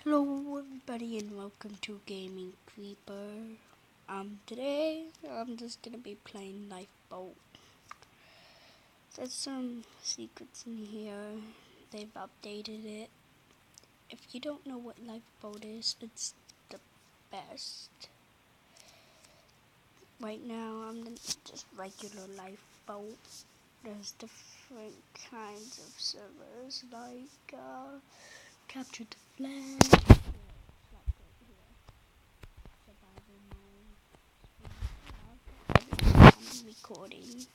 Hello everybody and welcome to Gaming Creeper. Today I'm just gonna be playing Lifeboat. There's some secrets in here. They've updated it. If you don't know what Lifeboat is, it's the best. Right now I'm in just regular Lifeboat. There's different kinds of servers like Capture the Flag. I'm recording.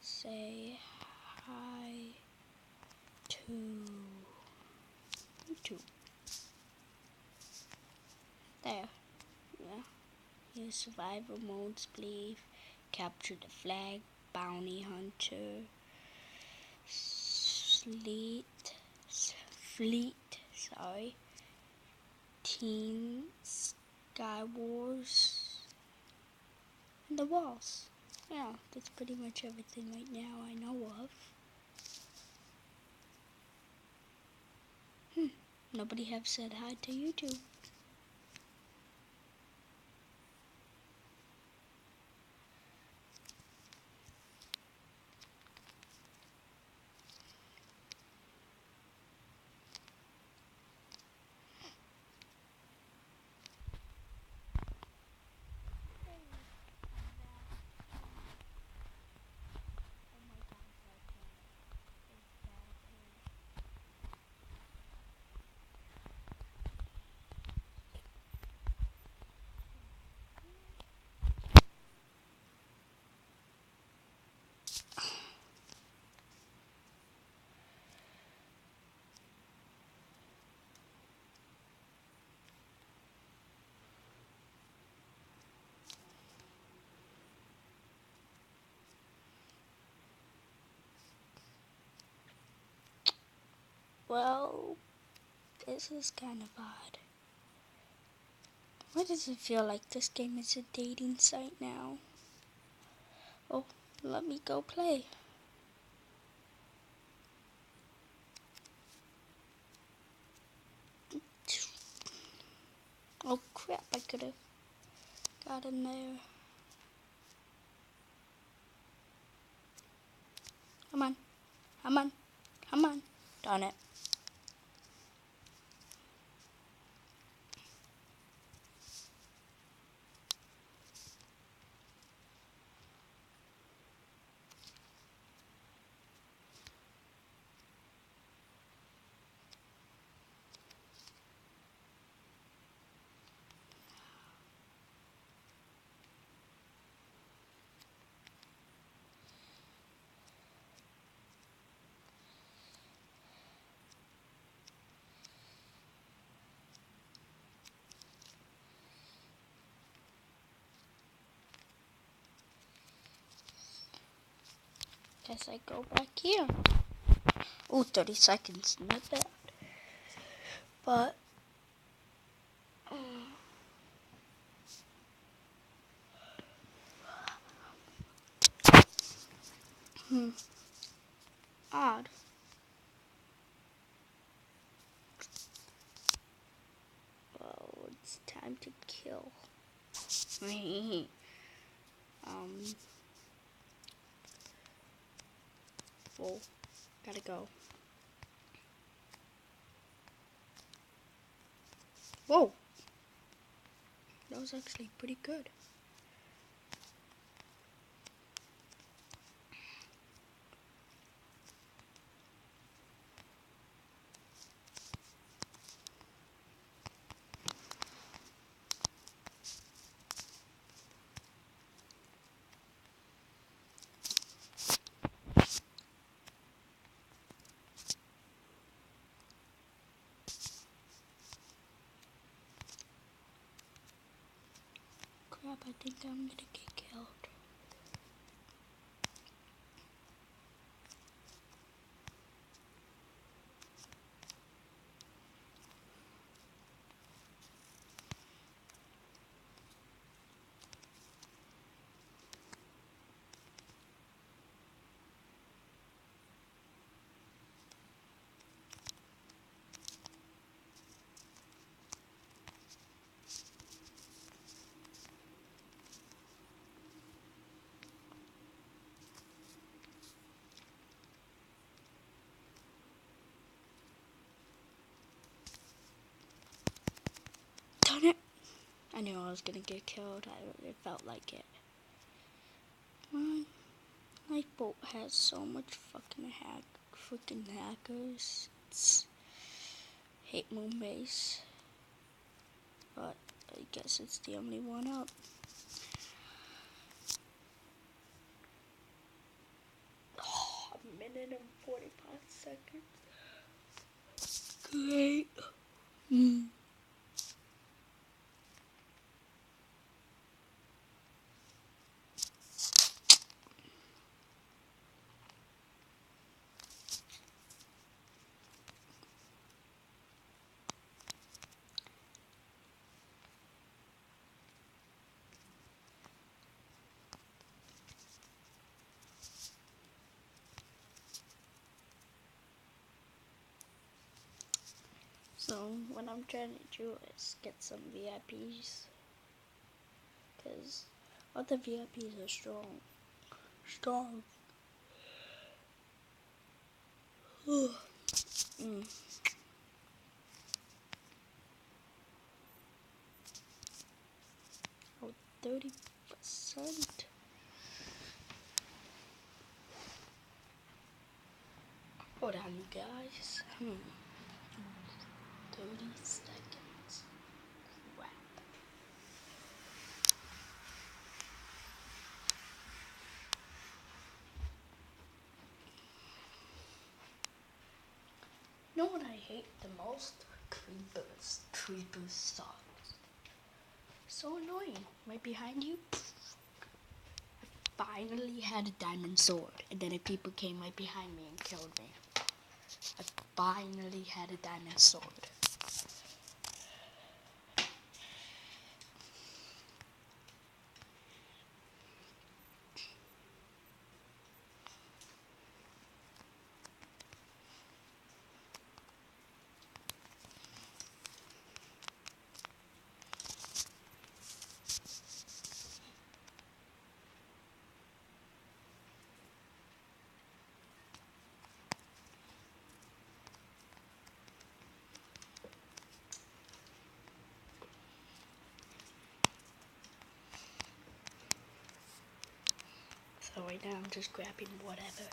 Say hi to YouTube. There. Yeah. Here's survival modes, believe. Capture the flag. Bounty hunter. Fleet. Sorry. Teen Sky Wars. And the walls. Yeah, that's pretty much everything right now I know of. Nobody have said hi to YouTube. Well, this is kind of odd. Why does it feel like this game is a dating site now? Oh, let me go play. Oh crap, I could have got in there. Come on, come on, come on. Darn it. Guess I go back here. Oh, 30 seconds, not bad. But, odd. Well, it's time to kill. Well, gotta go. Whoa! That was actually pretty good. Crap, I think I'm gonna get killed. I knew I was gonna get killed. It felt like it. My Lifeboat has so much freaking hackers. Hate Moonbase, but I guess it's the only one up. Oh, a minute and 45 seconds. Great. So what I'm trying to do is get some VIPs, because all the VIPs are strong. Mm. Oh, 30%. Hold on, you guys. 30 seconds. Crap. You know what I hate the most? Creepers. Creepers suck. So annoying. Right behind you. I finally had a diamond sword, and then people came right behind me and killed me. I finally had a diamond sword. So right now I'm just grabbing whatever.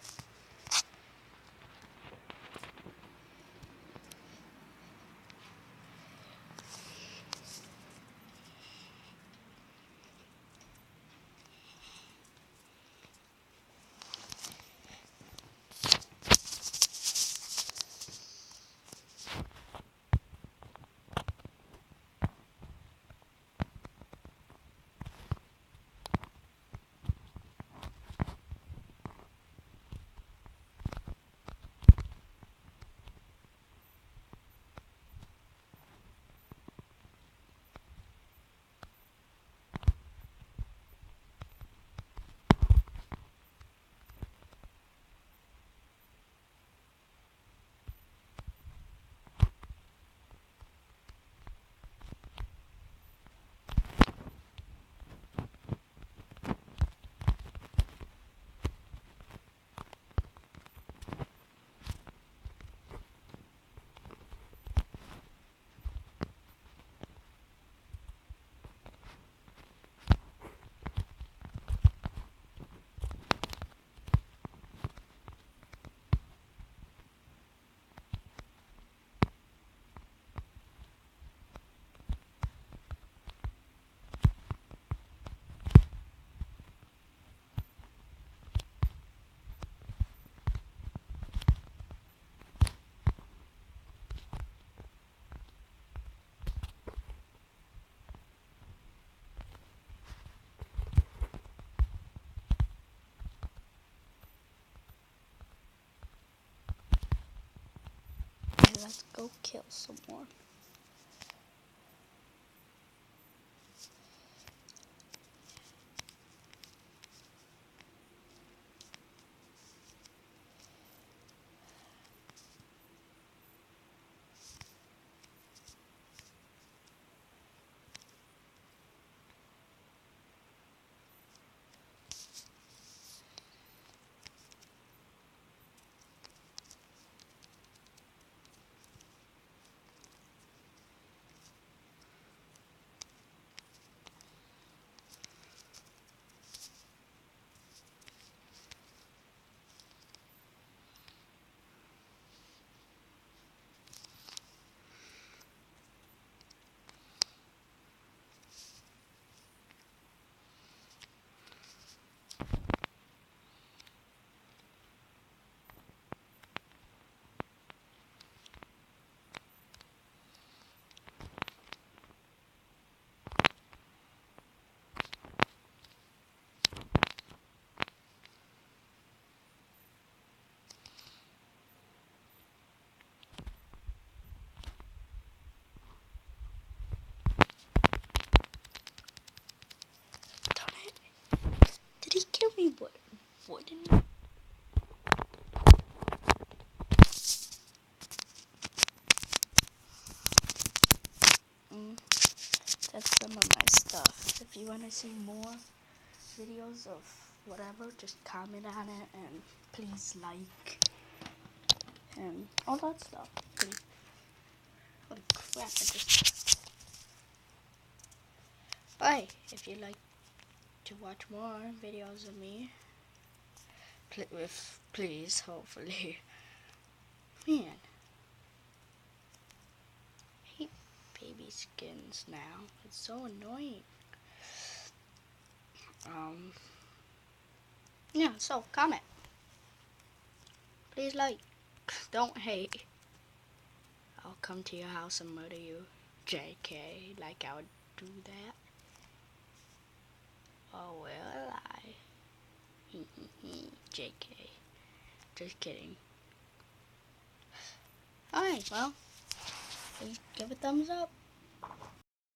Okay, let's go kill someone. any wooden? That's some of my stuff. If you want to see more videos of whatever, just comment on it and please like and all that stuff. Holy crap, I just... Bye! If you'd like to watch more videos of me, please, hopefully. Man, I hate baby skins now. It's so annoying. Yeah, so comment. Please like. Don't hate. I'll come to your house and murder you. JK, like I would do that. Oh, will I? JK. Just kidding. Alright, well, please give a thumbs up.